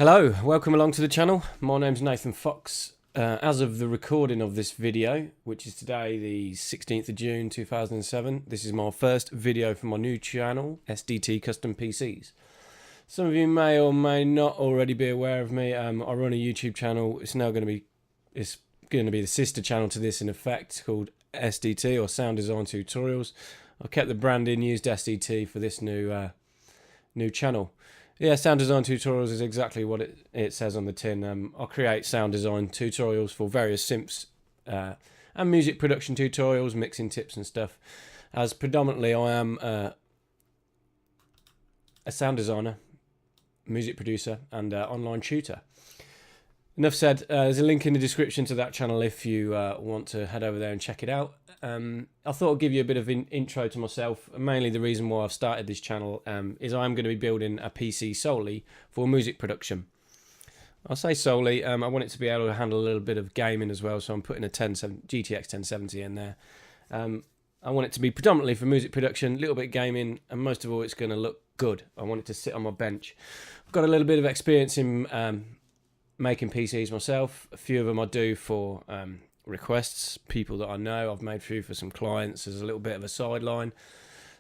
Hello, welcome along to the channel. My name's Nathan Fox. As of the recording of this video, which is today the 16th of June 2007, this is my first video for my new channel, SDT Custom PCs. Some of you may or may not already be aware of me. I run a YouTube channel. It's going to be the sister channel to this in effect, called SDT or Sound Design Tutorials. I kept the branding, used SDT for this new channel. Yeah, sound design tutorials is exactly what it says on the tin. I create sound design tutorials for various synths and music production tutorials, mixing tips and stuff. As predominantly I am a sound designer, music producer and online tutor. Enough said. There's a link in the description to that channel if you want to head over there and check it out. I thought I'd give you a bit of an intro to myself. Mainly the reason why I've started this channel is I'm going to be building a PC solely for music production. I'll say solely. I want it to be able to handle a little bit of gaming as well, so I'm putting a GTX 1070 in there. I want it to be predominantly for music production, a little bit gaming, and most of all it's going to look good. I want it to sit on my bench. I've got a little bit of experience in making PCs myself. A few of them I do for requests, people that I know. I've made a few for some clients as a little bit of a sideline.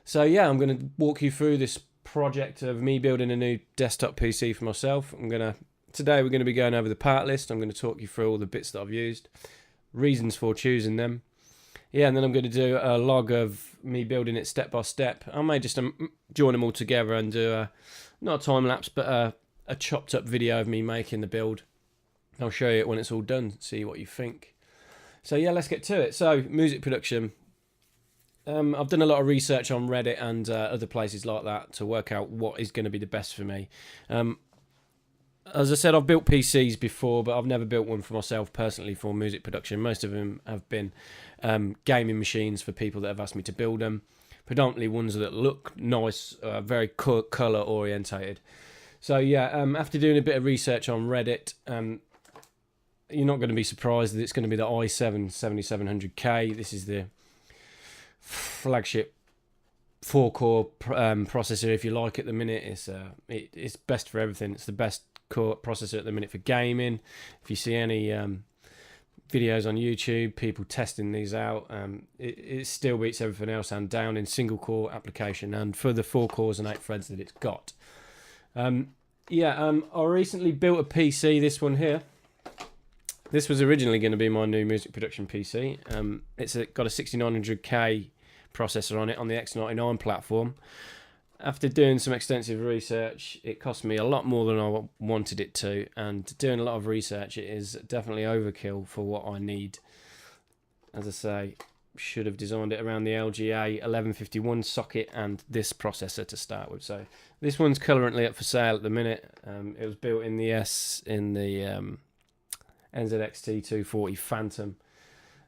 So yeah, I'm going to walk you through this project of me building a new desktop PC for myself. Today we're going to be going over the part list. I'm going to talk you through all the bits that I've used, reasons for choosing them. Yeah, and then I'm going to do a log of me building it step by step. I may just join them all together and do not a time lapse, but a chopped up video of me making the build. I'll show you it when it's all done, see what you think. So yeah, let's get to it. So, music production. I've done a lot of research on Reddit and other places like that to work out what is going to be the best for me. As I said, I've built PCs before, but I've never built one for myself personally for music production. Most of them have been gaming machines for people that have asked me to build them. Predominantly ones that look nice, very colour orientated. So yeah, after doing a bit of research on Reddit, you're not going to be surprised that it's going to be the i7 7700K. This is the flagship 4-core processor, if you like, at the minute. It's best for everything. It's the best core processor at the minute for gaming. If you see any videos on YouTube, people testing these out, it still beats everything else and down in single core application and for the 4 cores and 8 threads that it's got. I recently built a PC, this one here. This was originally going to be my new music production PC. It's got a 6900K processor on it on the X99 platform. After doing some extensive research, it cost me a lot more than I wanted it to, and doing a lot of research, it is definitely overkill for what I need. As I say, should have designed it around the LGA 1151 socket and this processor to start with. So this one's currently up for sale at the minute. It was built in the NZXT 240 Phantom.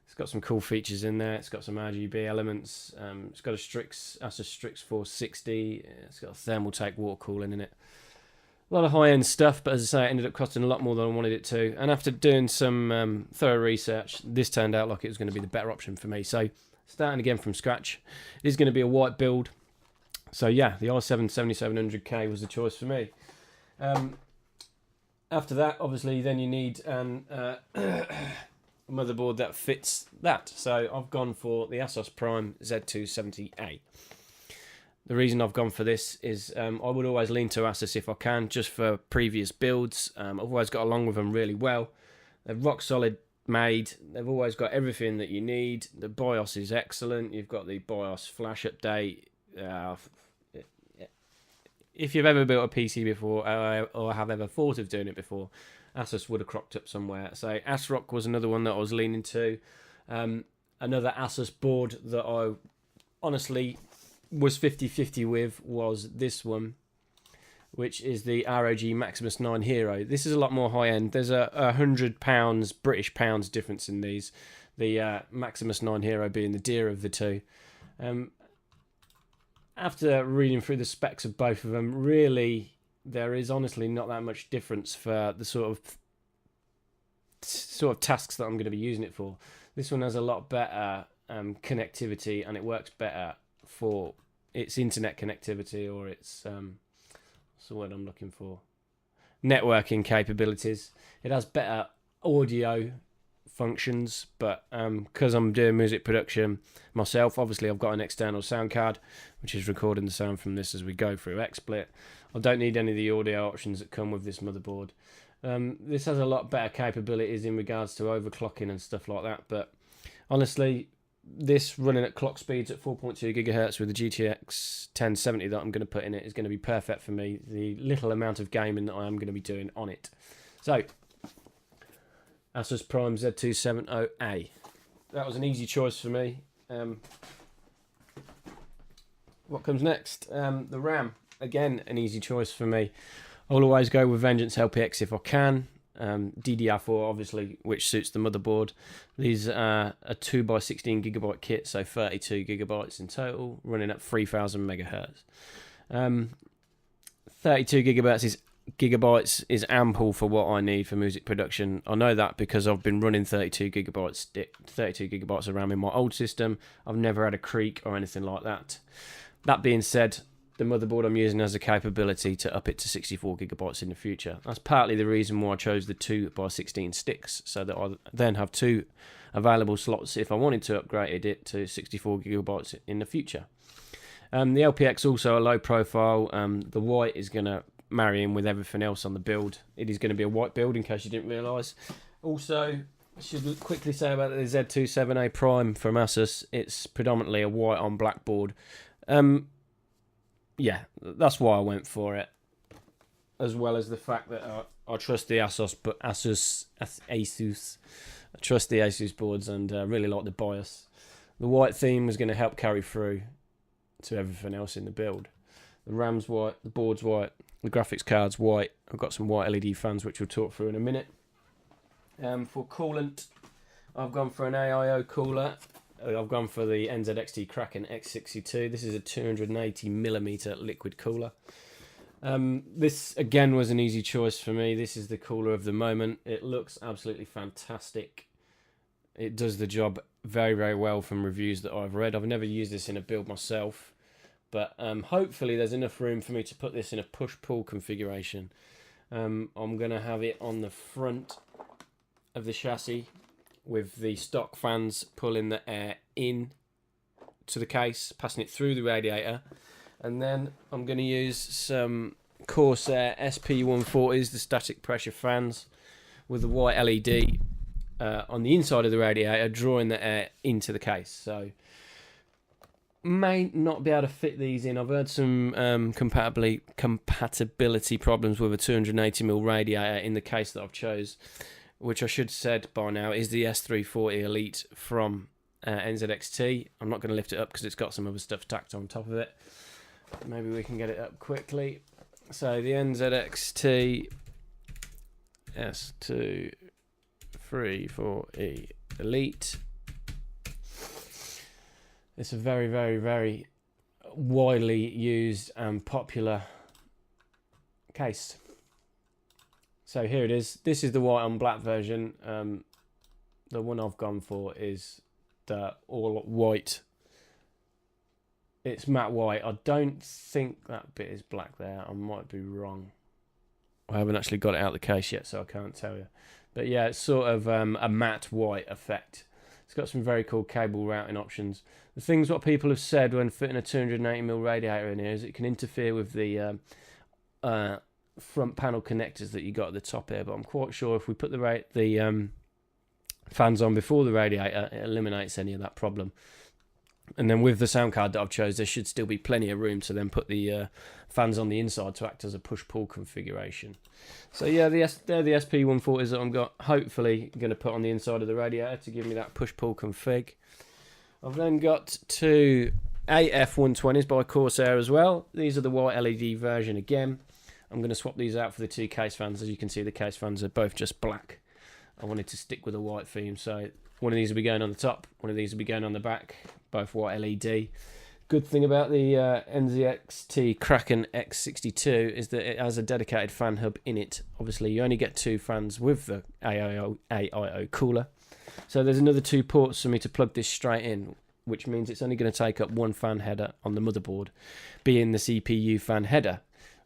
It's got some cool features in there. It's got some RGB elements. It's got a Asus Strix 460. It's got a thermal take water cooling in it. A lot of high-end stuff, but as I say, it ended up costing a lot more than I wanted it to. And after doing some thorough research, this turned out like it was going to be the better option for me. So starting again from scratch, it is going to be a white build. So yeah, the i7 7700K was the choice for me. After that, obviously, then you need a motherboard that fits that. So I've gone for the Asus Prime Z270A. The reason I've gone for this is I would always lean to Asus if I can, just for previous builds. I've always got along with them really well. They're rock solid made. They've always got everything that you need. The BIOS is excellent. You've got the BIOS flash update. If you've ever built a PC before or have ever thought of doing it before, Asus would have cropped up somewhere. So ASRock was another one that I was leaning to. Another Asus board that I honestly was 50-50 with was this one, which is the ROG Maximus 9 Hero. This is a lot more high-end. There's a £100 British pounds difference in these. The Maximus 9 Hero being the dearer of the two. After reading through the specs of both of them, really, there is honestly not that much difference for the sort of tasks that I'm going to be using it for. This one has a lot better connectivity, and it works better for its internet connectivity, or its what's the word I'm looking for? networking capabilities. It has better audio functions, but because I'm doing music production myself, obviously I've got an external sound card which is recording the sound from this as we go through XSplit. I don't need any of the audio options that come with this motherboard. This has a lot better capabilities in regards to overclocking and stuff like that, but honestly, this running at clock speeds at 4.2 gigahertz with the GTX 1070 that I'm going to put in it is going to be perfect for me, the little amount of gaming that I am going to be doing on it. So, Asus Prime Z270A. That was an easy choice for me. What comes next? The RAM. Again, an easy choice for me. I'll always go with Vengeance LPX if I can. DDR4 obviously, which suits the motherboard. These are a 2x16 gigabyte kit, so 32 gigabytes in total, running at 3000 megahertz. 32 gigabytes is ample for what I need for music production. I know that because I've been running 32 gigabytes of RAM in my old system. I've never had a creak or anything like that. That being said, the motherboard I'm using has the capability to up it to 64 gigabytes in the future. That's partly the reason why I chose the 2x16 sticks, so that I then have two available slots if I wanted to upgrade it to 64 gigabytes in the future. The LPX also a low profile. The white is going to marry in with everything else on the build. It is going to be a white build in case you didn't realise. Also, I should quickly say about the Z270A Prime from Asus. It's predominantly a white on black board. Yeah, that's why I went for it, as well as the fact that I trust the Asus. I trust the Asus boards and really like the BIOS. The white theme was going to help carry through to everything else in the build. The RAM's white, the board's white, the graphics card's white. I've got some white LED fans which we'll talk through in a minute. For coolant, I've gone for an AIO cooler. I've gone for the NZXT Kraken X62. This is a 280mm liquid cooler. This again was an easy choice for me. This is the cooler of the moment. It looks absolutely fantastic. It does the job very, very well from reviews that I've read. I've never used this in a build myself, but hopefully there's enough room for me to put this in a push-pull configuration. I'm going to have it on the front of the chassis, with the stock fans pulling the air in to the case, passing it through the radiator. And then I'm going to use some Corsair SP140s, the static pressure fans, with the white LED on the inside of the radiator, drawing the air into the case. So, may not be able to fit these in. I've heard some compatibility problems with a 280mm radiator in the case that I've chose, which I should have said by now is the S340 Elite from NZXT. I'm not going to lift it up because it's got some other stuff tacked on top of it. Maybe we can get it up quickly. So the NZXT S234E Elite. It's a very, very, very widely used and popular case. So here it is. This is the white on black version. The one I've gone for is the all white. It's matte white. I don't think that bit is black there. I might be wrong. I haven't actually got it out of the case yet, so I can't tell you. But yeah, it's sort of a matte white effect. It's got some very cool cable routing options. The things what people have said when fitting a 280mm radiator in here is it can interfere with the front panel connectors that you got at the top here, but I'm quite sure if we put the fans on before the radiator, it eliminates any of that problem. And then with the sound card that I've chose, there should still be plenty of room to then put the fans on the inside to act as a push-pull configuration. So yeah, they're the SP140s that I'm hopefully going to put on the inside of the radiator to give me that push-pull config. I've then got two AF120s by Corsair as well. These are the white LED version again. I'm going to swap these out for the two case fans. As you can see, the case fans are both just black. I wanted to stick with a white theme, so one of these will be going on the top, one of these will be going on the back, both white LED. Good thing about the NZXT Kraken X62 is that it has a dedicated fan hub in it. Obviously, you only get two fans with the AIO cooler. So there's another two ports for me to plug this straight in, which means it's only going to take up one fan header on the motherboard, being the CPU fan header,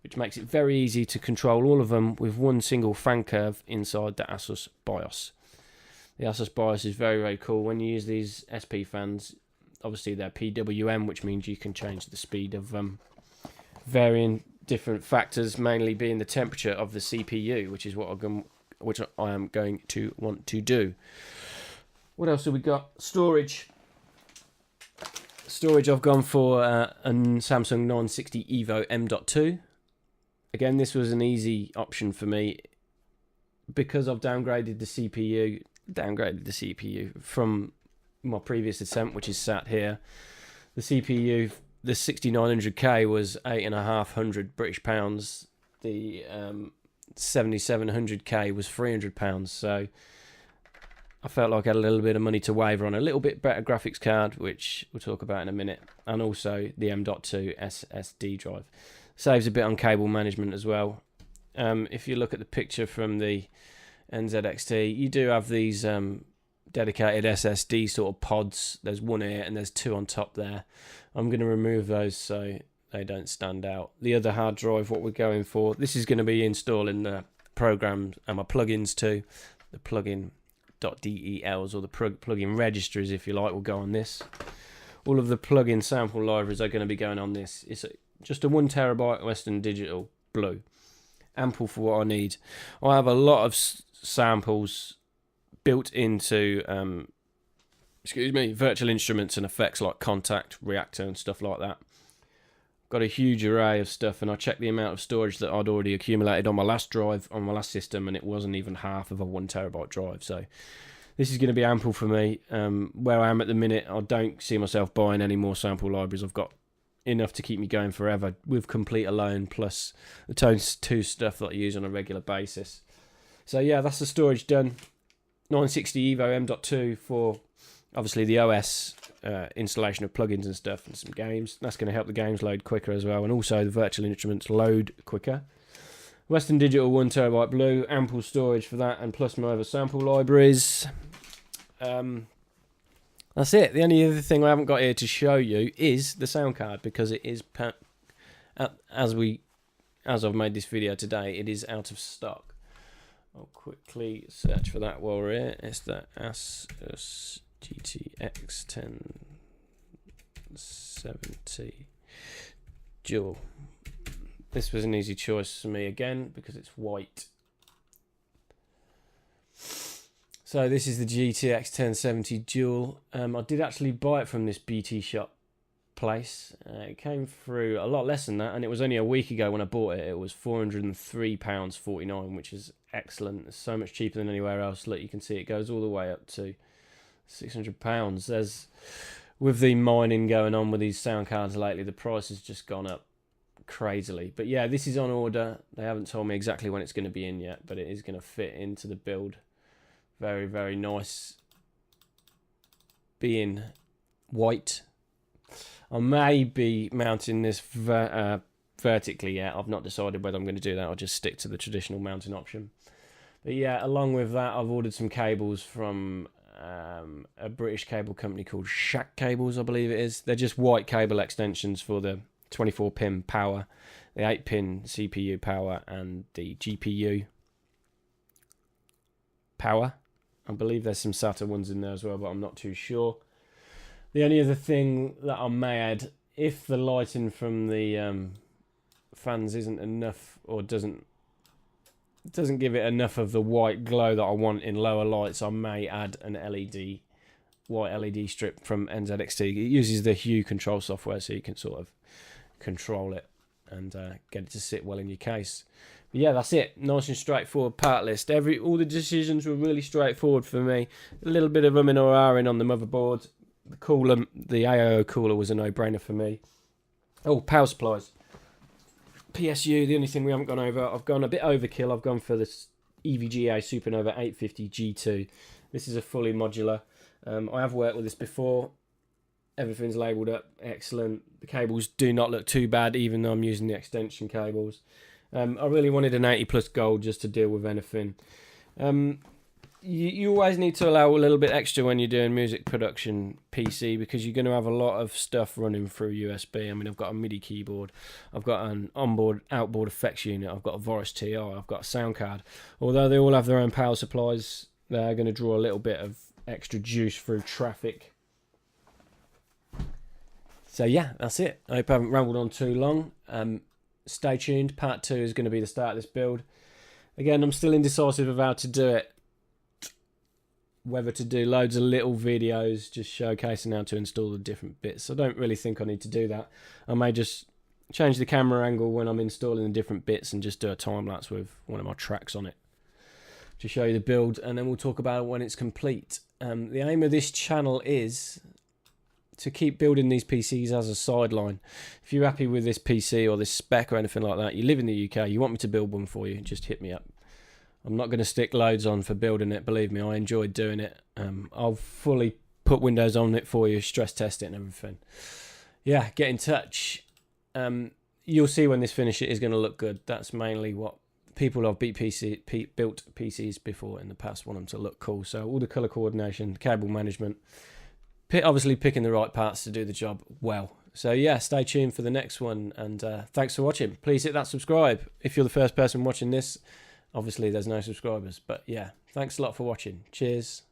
which makes it very easy to control all of them with one single fan curve inside the Asus BIOS. The Asus BIOS is very, very cool. When you use these SP fans, obviously they're PWM, which means you can change the speed of varying different factors, mainly being the temperature of the CPU, which is what I am going to want to do. What else have we got? Storage. I've gone for a Samsung 960 EVO M.2. Again, this was an easy option for me because I've downgraded the CPU from my previous attempt, which is sat here. The CPU, the 6900K was £8,500 British pounds. The 7700K was £300. So I felt like I had a little bit of money to waver on a little bit better graphics card, which we'll talk about in a minute, and also the M.2 SSD drive. Saves a bit on cable management as well. If you look at the picture from the NZXT, you do have these dedicated SSD sort of pods. There's one here and there's two on top there. I'm going to remove those so they don't stand out. The other hard drive, what we're going for, this is going to be installing the programs and my plugins too. The plugin.dels or the plugin registries, if you like, will go on this. All of the plugin sample libraries are going to be going on this. It's just a 1 terabyte Western Digital Blue. Ample for what I need. I have a lot of samples built into virtual instruments and effects like Contact, Reactor and stuff like that. Got a huge array of stuff, and I checked the amount of storage that I'd already accumulated on my last drive, on my last system, and it wasn't even half of a 1 terabyte drive. So this is going to be ample for me. Where I am at the minute, I don't see myself buying any more sample libraries. I've got enough to keep me going forever with Complete alone, plus the Tones 2 stuff that I use on a regular basis. So yeah, that's the storage done. 960 EVO M.2 for obviously the OS installation of plugins and stuff and some games. That's going to help the games load quicker as well, and also the virtual instruments load quicker. Western Digital 1 terabyte Blue, ample storage for that, and plus my other sample libraries. That's it. The only other thing I haven't got here to show you is the sound card, because it is as I've made this video today, it is out of stock. I'll quickly search for that while we're here. It's the Asus GTX 1070 Dual. This was an easy choice for me again because it's white. So this is the GTX 1070 Dual. I did actually buy it from this BT shop place. It came through a lot less than that, and it was only a week ago when I bought it. It was £403.49, which is excellent. It's so much cheaper than anywhere else. Look, you can see it goes all the way up to £600. There's, with the mining going on with these sound cards lately, the price has just gone up crazily. But yeah, this is on order. They haven't told me exactly when it's going to be in yet, but it is going to fit into the build. Very, very nice. Being white. I may be mounting this vertically yet. I've not decided whether I'm going to do that or just stick to the traditional mounting option. But yeah, along with that, I've ordered some cables from a British cable company called Shack Cables, I believe it is. They're just white cable extensions for the 24-pin power, the 8-pin CPU power, and the GPU power. I believe there's some SATA ones in there as well, but I'm not too sure. The only other thing that I may add, if the lighting from the fans isn't enough or doesn't give it enough of the white glow that I want in lower lights, I may add an white LED strip from NZXT. It uses the Hue control software, so you can sort of control it and get it to sit well in your case. But yeah, that's it. Nice and straightforward part list. All the decisions were really straightforward for me. A little bit of umming or ahhing on the motherboard. The cooler, the AIO cooler, was a no-brainer for me. Oh, power supplies. PSU, the only thing we haven't gone over. I've gone a bit overkill. I've gone for this EVGA Supernova 850 G2. This is a fully modular. I have worked with this before. Everything's labelled up. Excellent. The cables do not look too bad, even though I'm using the extension cables. I really wanted an 80 plus gold just to deal with anything. you always need to allow a little bit extra when you're doing music production PC, because you're going to have a lot of stuff running through USB. I mean, I've got a MIDI keyboard, I've got an onboard outboard effects unit, I've got a Voris TI, I've got a sound card. Although they all have their own power supplies, they're going to draw a little bit of extra juice through traffic. So yeah, that's it. I hope I haven't rambled on too long. Stay tuned. Part 2 is going to be the start of this build. Again, I'm still indecisive of how to do it. Whether to do loads of little videos just showcasing how to install the different bits. I don't really think I need to do that. I may just change the camera angle when I'm installing the different bits and just do a time lapse with one of my tracks on it to show you the build, and then we'll talk about it when it's complete. The aim of this channel is to keep building these PCs as a sideline. If you're happy with this PC or this spec or anything like that, you live in the UK, you want me to build one for you, just hit me up. I'm not going to stick loads on for building it, believe me, I enjoyed doing it. I'll fully put Windows on it for you, stress test it and everything. Yeah, get in touch. You'll see when this finishes, it is going to look good. That's mainly what people who have built PCs before in the past want them to look cool. So all the colour coordination, cable management, obviously picking the right parts to do the job well. So yeah, stay tuned for the next one, and thanks for watching. Please hit that subscribe if you're the first person watching this. Obviously there's no subscribers, but yeah, thanks a lot for watching. Cheers.